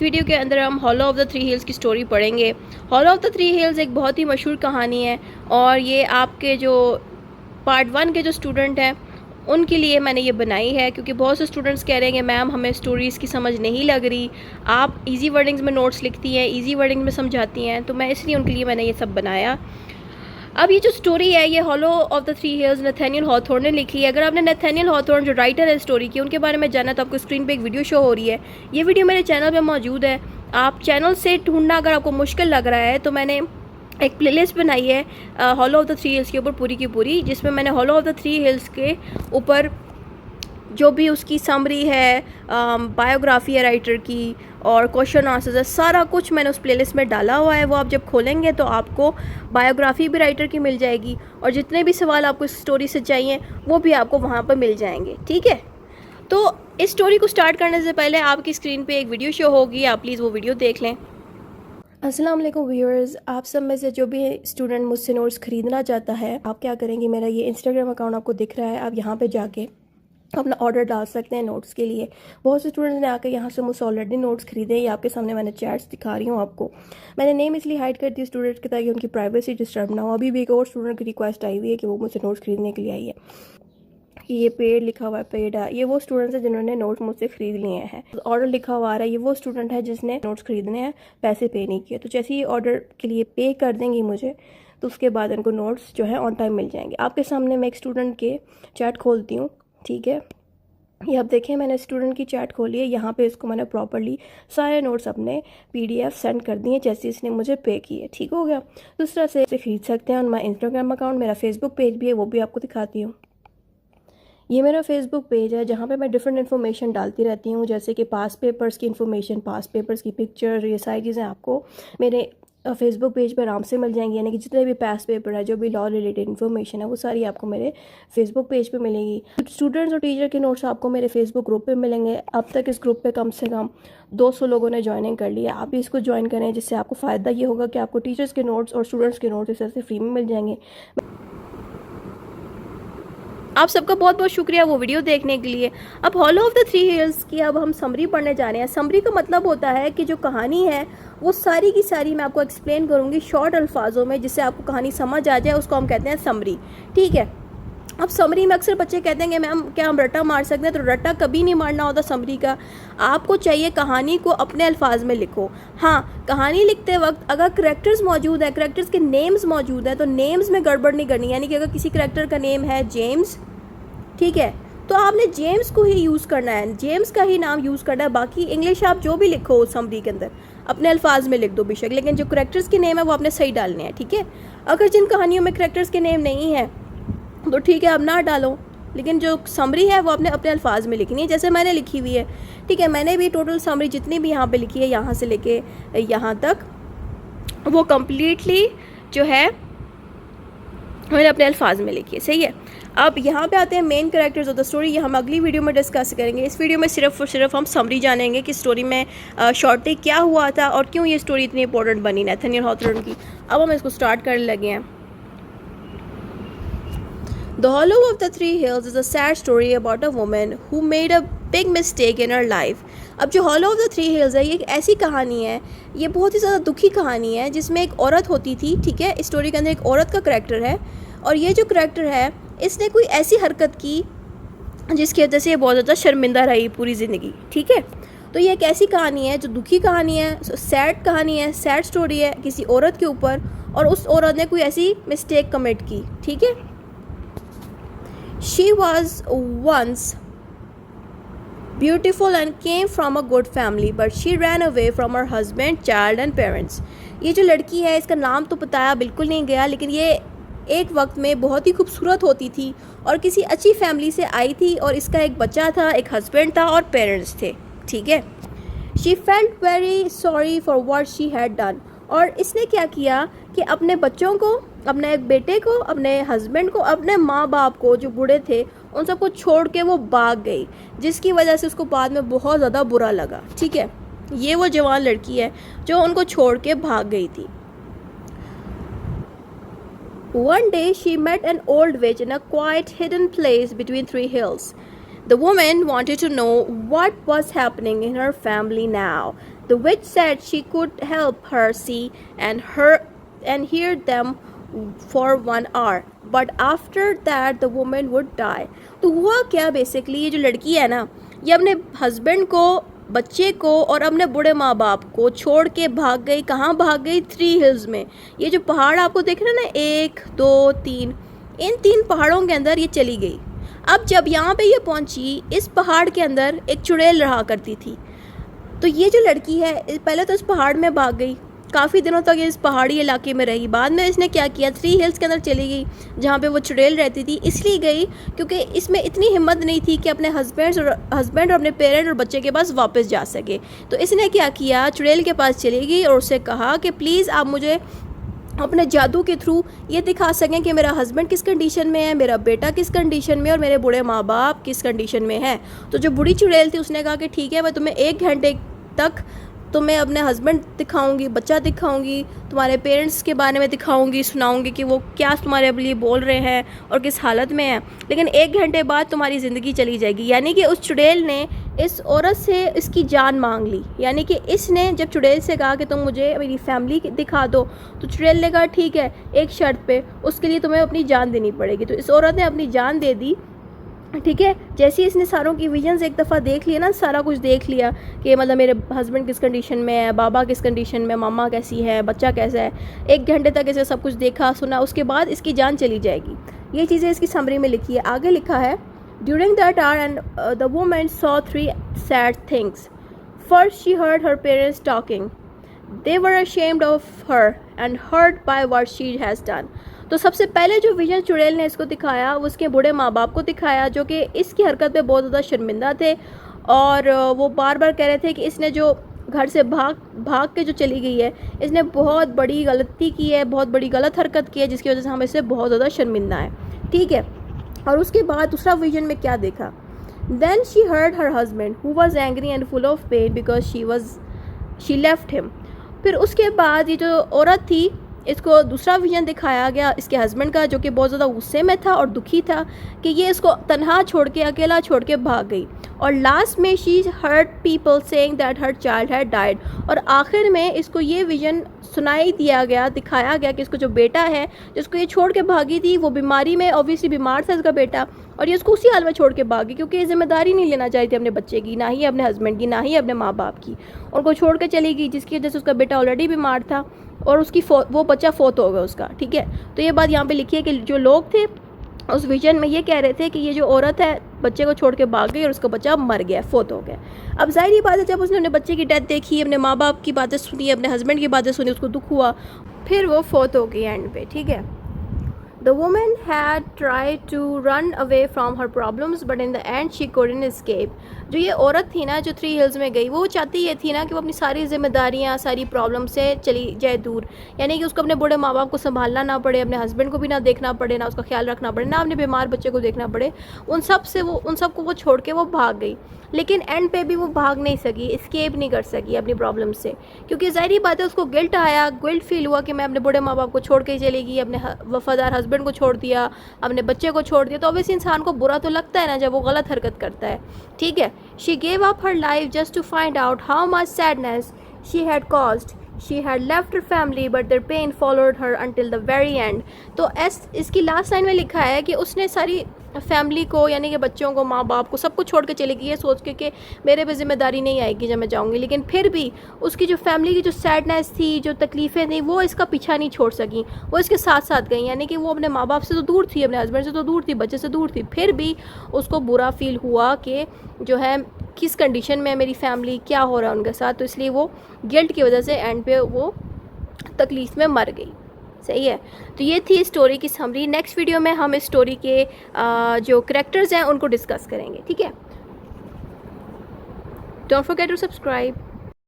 Video के अंदर हम hollow of the three hills की स्टोरी पढ़ेंगे। Hollow of the three hills एक बहुत ही मशहूर कहानी है और ये आपके जो पार्ट 1 के जो स्टूडेंट हैं उनके लिए मैंने ये बनाई है, क्योंकि बहुत से स्टूडेंट्स कह रहे हैं कि मैम हमें स्टोरीज़ की समझ नहीं लग रही, आप इजी वर्डिंग्स में नोट्स लिखती हैं, इजी वर्डिंग में समझाती हैं, तो मैं इसलिए उनके लिए मैंने ये सब बनाया। अब ये जो स्टोरी है ये hollow of the three hills Nathaniel Hawthorne ने लिखी है। अगर आपने नथानियल हॉथॉर्न जो राइटर है स्टोरी की उनके बारे में जाना तो आपको स्क्रीन पे एक वीडियो शो हो रही है। ये वीडियो मेरे चैनल पे मौजूद है, आप चैनल से ढूंढना अगर आपको मुश्किल लग रहा है तो मैंने एक प्लेलिस्ट बनाई है hollow of the three hills के ऊपर पूरी की पूरी, जिसमें मैंने hollow of the three hills के ऊपर जो भी उसकी समरी है, बायोग्राफी है राइटर की और क्वेश्चन आंसर्स है, सारा कुछ मैंने उस प्लेलिस्ट में डाला हुआ है। वो आप जब खोलेंगे तो आपको बायोग्राफी भी राइटर की मिल जाएगी और जितने भी सवाल आपको इस स्टोरी से चाहिए वो भी आपको वहाँ पर मिल जाएंगे। ठीक है, तो इस स्टोरी को स्टार्ट करने से पहले आपकी स्क्रीन पे एक वीडियो शो होगी, आप प्लीज़ वो वीडियो देख लें। अस्सलाम वालेकुम व्यूअर्स, आप सब में से जो भी स्टूडेंट मुझसे नोट्स ख़रीदना चाहता है, आप क्या करेंगे, मेरा ये इंस्टाग्राम अकाउंट आपको दिख रहा है, आप यहाँ पे जाके अपना ऑर्डर डाल सकते हैं नोट्स के लिए। बहुत से स्टूडेंट्स ने आकर यहाँ से मुझसे ऑलरेडी नोट्स खरीदे हैं, ये आपके सामने मैंने चैट्स दिखा रही हूँ आपको। मैंने नेम इसलिए हाइड कर दी स्टूडेंट्स के ताकि उनकी प्राइवेसी डिस्टर्ब ना हो। अभी भी एक और स्टूडेंट की रिक्वेस्ट आई हुई है कि वो मुझसे नोट्स खरीदने के लिए आई है कि ये पेड लिखा हुआ है, पेड है। ये वो स्टूडेंट्स हैं जिन्होंने नोट्स मुझसे खरीद लिए हैं। ऑर्डर लिखा हुआ आ रहा है, ये वो स्टूडेंट है जिसने नोट्स खरीदने हैं, पैसे पे नहीं किए। तो जैसे ही ऑर्डर के लिए पे कर देंगी मुझे तो उसके बाद इनको नोट्स जो है ऑन टाइम मिल जाएंगे। आपके सामने मैं एक स्टूडेंट के चैट खोलती हूँ। ठीक है, ये आप देखें मैंने स्टूडेंट की चैट खोली है, यहाँ पे इसको मैंने प्रॉपर्ली सारे नोट्स अपने पीडीएफ सेंड कर दिए जैसे इसने मुझे पे किए। ठीक हो गया, दूसरा तरह से इसे खरीद सकते हैं ऑन माई इंस्टाग्राम अकाउंट। मेरा फेसबुक पेज भी है, वो भी आपको दिखाती हूँ। ये मेरा फेसबुक पेज है जहाँ पे मैं डिफरेंट इन्फॉर्मेशन डालती रहती हूँ, जैसे कि पास पेपर्स की इन्फॉर्मेशन, पास पेपर्स की पिक्चर, ये सारी चीज़ें आपको मेरे फेसबुक पेज पर आराम से मिल जाएंगी। यानी कि जितने भी पास पेपर है, जो भी लॉ रिलेटेड इन्फॉर्मेशन है, वो सारी आपको मेरे फेसबुक पेज पे मिलेगी। स्टूडेंट्स और टीचर के नोट्स आपको मेरे फेसबुक ग्रुप पे मिलेंगे। अब तक इस ग्रुप पे कम से कम 200 लोगों ने ज्वाइनिंग कर लिया। आप भी इसको ज्वाइन करें, जिससे आपको फ़ायदा ये होगा कि आपको टीचर्स के नोट्स और स्टूडेंट्स के नोट्स इस तरह से फ्री में मिल जाएंगे। आप सबका बहुत बहुत शुक्रिया वो वीडियो देखने के लिए। अब hollow of the three hills की अब हम समरी पढ़ने जा रहे हैं। समरी का मतलब होता है कि जो कहानी है वो सारी की सारी मैं आपको एक्सप्लेन करूँगी शॉर्ट अल्फाजों में, जिससे आपको कहानी समझ आ जाए, उसको हम कहते हैं समरी। ठीक है, अब समरी में अक्सर बच्चे कहते हैं कि मैम क्या हम रट्टा मार सकते हैं, तो रट्टा कभी नहीं मारना होता समरी का। आपको चाहिए कहानी को अपने अल्फाज में लिखो। हाँ, कहानी लिखते वक्त अगर करेक्टर्स मौजूद है, करेक्टर्स के नेम्स मौजूद हैं, तो नेम्स में गड़बड़ नहीं करनी। यानी कि अगर किसी करेक्टर का नेम है जेम्स, ठीक है, तो आपने जेम्स को ही यूज़ करना है, जेम्स का ही नाम यूज़ करना है। बाकी इंग्लिश आप जो भी लिखो समरी के अंदर अपने अल्फाज में लिख दो बेशक, लेकिन जो करेक्टर्स के नेम है वो आपने सही डालने हैं। ठीक है, अगर जिन कहानियों में करेक्टर्स के नेम नहीं है तो ठीक है आप ना डालो, लेकिन जो समरी है वो आपने अपने अल्फाज में लिखनी है जैसे मैंने लिखी हुई है। ठीक है, मैंने भी टोटल समरी जितनी भी यहाँ पे लिखी है, यहाँ से लेके यहाँ तक, वो कम्प्लीटली जो है मैंने अपने अल्फाज में लिखी है। सही है, अब यहाँ पे आते हैं main characters of the story. ये हम अगली वीडियो में डिस्कस करेंगे। इस वीडियो में सिर्फ और सिर्फ हम समरी जानेंगे कि स्टोरी में शॉर्टली क्या हुआ था और क्यों ये स्टोरी इतनी इंपॉर्टेंट बनी नैथनियल हॉथॉर्न की। अब हम इसको स्टार्ट करने लगे हैं। The Hollow of the Three Hills is a sad story about a woman who made a big mistake in her life. अब जो Hollow of the Three Hills है ये एक ऐसी कहानी है, ये बहुत ही ज़्यादा दुखी कहानी है, जिसमें एक औरत होती थी। ठीक है, इस स्टोरी के अंदर एक औरत का करैक्टर है और ये जो करैक्टर है इसने कोई ऐसी हरकत की जिसकी वजह से ये बहुत ज़्यादा शर्मिंदा रही पूरी ज़िंदगी। ठीक है, तो ये एक ऐसी कहानी है जो दुखी कहानी है, सैड कहानी है, सैड स्टोरी है किसी औरत के ऊपर, और उस औरत ने कोई ऐसी मिस्टेक कमिट की। ठीक है, She was once beautiful and came from a good family, but she ran away from her husband, child and parents. ये जो लड़की है इसका नाम तो बताया बिल्कुल नहीं गया, लेकिन ये एक वक्त में बहुत ही खूबसूरत होती थी और किसी अच्छी फैमिली से आई थी और इसका एक बच्चा था, एक हस्बैंड था और पेरेंट्स थे। ठीक है, She felt very sorry for what she had done. और इसने क्या किया कि अपने बच्चों को, अपने एक बेटे को, अपने हस्बैंड को, अपने माँ बाप को जो बूढ़े थे उन सबको छोड़ के वो भाग गई, जिसकी वजह से उसको बाद में बहुत ज़्यादा बुरा लगा। ठीक है, ये वो जवान लड़की है जो उनको छोड़ के भाग गई थी। One day she met an old witch in a quiet hidden place between three hills. The woman wanted to know what was happening in her family now. The witch said she could help her see and hear them for 1 hour, but after that the woman would die. तो हुआ क्या basically, ये जो लड़की है ना, ये अपने हस्बैंड को, बच्चे को और अपने बूढ़े माँ बाप को छोड़ के भाग गई। कहाँ भाग गई? 3 हिल्स में। ये जो पहाड़ आपको दिख रहा है ना, 1 2 3, इन 3 पहाड़ों के अंदर ये चली गई। अब जब यहाँ पे ये पहुँची, इस पहाड़ के अंदर एक चुड़ैल रहा करती थी। तो ये जो लड़की है पहले तो इस पहाड़ में भाग गई, काफ़ी दिनों तक ये इस पहाड़ी इलाके में रही। बाद में इसने क्या किया, 3 हिल्स के अंदर चली गई जहाँ पे वो चुड़ैल रहती थी। इसलिए गई क्योंकि इसमें इतनी हिम्मत नहीं थी कि अपने हस्बैंड और अपने पेरेंट और बच्चे के पास वापस जा सके। तो इसने क्या किया, चुड़ैल के पास चली गई और उससे कहा कि प्लीज़ आप मुझे अपने जादू के थ्रू ये दिखा सकें कि मेरा हस्बैंड किस कंडीशन में है, मेरा बेटा किस कंडीशन में, और मेरे बूढ़े माँ बाप किस कंडीशन में है। तो जो बूढ़ी चुड़ैल थी उसने कहा कि ठीक है, मैं तुम्हें 1 घंटे तक तुम्हें अपने हस्बैंड दिखाऊंगी, बच्चा दिखाऊंगी, तुम्हारे पेरेंट्स के बारे में दिखाऊंगी, सुनाऊंगी कि वो क्या तुम्हारे लिए बोल रहे हैं और किस हालत में है, लेकिन 1 घंटे बाद तुम्हारी ज़िंदगी चली जाएगी। यानी कि उस चुड़ैल ने इस औरत से इसकी जान मांग ली। यानी कि इसने जब चुड़ैल से कहा कि तुम मुझे मेरी फैमिली दिखा दो, तो चुड़ैल ने कहा ठीक है, एक शर्त पे, उसके लिए तुम्हें अपनी जान देनी पड़ेगी। तो इस औरत ने अपनी जान दे दी। ठीक है, जैसे ही इसने सारों की विजन्स एक दफ़ा देख लिया ना, सारा कुछ देख लिया कि मतलब मेरे हस्बैंड किस कंडीशन में है, बाबा किस कंडीशन में, मामा कैसी है, बच्चा कैसा है, 1 घंटे तक इसे सब कुछ देखा सुना, उसके बाद इसकी जान चली जाएगी। ये चीज़ें इसकी समरी में लिखी है। आगे लिखा है, during that our and the woman saw 3 sad things. First she heard her parents talking, they were ashamed of her and hurt by what she has done। तो सबसे पहले जो विजन चुड़ैल ने इसको दिखाया वो उसके बूढ़े माँ बाप को दिखाया, जो कि इसकी हरकत पे बहुत ज़्यादा शर्मिंदा थे, और वो बार बार कह रहे थे कि इसने जो घर से भाग के जो चली गई है, इसने बहुत बड़ी गलती की है, बहुत बड़ी गलत हरकत की है, जिसकी वजह से हम इससे बहुत ज़्यादा शर्मिंदा हैं। ठीक है, और उसके बाद दूसरा विजन में क्या देखा, then she heard her husband who was angry and full of pain because she left him. फिर उसके बाद ये जो औरत थी, इसको दूसरा विजन दिखाया गया इसके हस्बैंड का, जो कि बहुत ज़्यादा गुस्से में था और दुखी था कि ये इसको तन्हा छोड़ के, अकेला छोड़ के भाग गई। और लास्ट में she heard people saying that her child had died. और आखिर में इसको ये विजन सुनाई दिया गया, दिखाया गया कि इसको जो बेटा है जिसको ये छोड़ के भागी थी, वो बीमारी में, ऑब्वियसली बीमार था इसका बेटा, और ये उसको उसी हाल में छोड़ के भागी क्योंकि ये जिम्मेदारी नहीं लेना चाहती अपने बच्चे की, ना ही अपने हस्बैंड की, ना ही अपने माँ बाप की। उनको छोड़ के चली गई, जिसकी वजह से उसका बेटा ऑलरेडी बीमार था और उसकी वो बच्चा फोत हो गया उसका। ठीक है, तो ये बात यहाँ पे लिखी है कि जो लोग थे उस विजन में ये कह रहे थे कि ये जो औरत है बच्चे को छोड़ के भाग गई और उसका बच्चा मर गया, फोत हो गया। अब जाहिर बात है, जब उसने अपने बच्चे की डेथ देखी, अपने माँ बाप की बातें सुनी, अपने हस्बैंड की बातें सुनी, उसको दुख हुआ, फिर वो फोत हो गई एंड पे। ठीक है, The woman had tried to run away from her problems, but in the end she couldn't escape। जो ये औरत थी ना, जो 3 हिल्स में गई, वो चाहती ये थी ना कि वो अपनी सारी जिम्मेदारियाँ, सारी प्रॉब्लम से चली जाए दूर। यानी कि उसको अपने बूढ़े माँ बाप को संभालना ना पड़े, अपने हस्बैंड को भी ना देखना पड़े, ना उसका ख्याल रखना पड़े, ना अपने बीमार बच्चे को देखना पड़े। उन सब को वो छोड़ के वो भाग गई। लेकिन एंड पे भी वो भाग नहीं सकी, एस्केप नहीं कर सकी अपनी प्रॉब्लम से, क्योंकि ज़ाहिर बात है उसको गिल्ट आया, गिल्ट फील हुआ कि मैं अपने बूढ़े माँ बाप को छोड़ के चली गई, अपने वफादार हस्बैंड को छोड़ दिया, अपने बच्चे को छोड़ दिया। तो ऑब्वियसली इंसान को बुरा तो लगता है ना जब वो गलत हरकत करता है। ठीक है, she gave up her life just to find out how much sadness she had caused. She had left her family but their pain followed her until the very end। तो इसकी लास्ट लाइन में लिखा है कि उसने सारी family को, यानी कि बच्चों को, माँ बाप को, सबको छोड़ के चली गई है, सोच के कि मेरे पे जिम्मेदारी नहीं आएगी जब मैं जाऊँगी। लेकिन फिर भी उसकी जो फैमिली की जो सैडनेस थी, जो तकलीफ़ें थी, वो इसका पीछा नहीं छोड़ सकी, वो इसके साथ साथ गई। यानी कि वो अपने माँ बाप से तो दूर थी, अपने हस्बैंड से तो दूर थी, बच्चे से दूर थी, फिर भी उसको बुरा फील हुआ कि जो है किस कंडीशन में है मेरी फैमिली, क्या हो रहा है उनके साथ। तो इसलिए वो गिल्ट की वजह से एंड पे वो तकलीफ़ में मर गई। सही है, तो ये थी स्टोरी की समरी। नेक्स्ट वीडियो में हम इस स्टोरी के जो कैरेक्टर्स हैं उनको डिस्कस करेंगे। ठीक है, डोंट फॉरगेट टू सब्सक्राइब।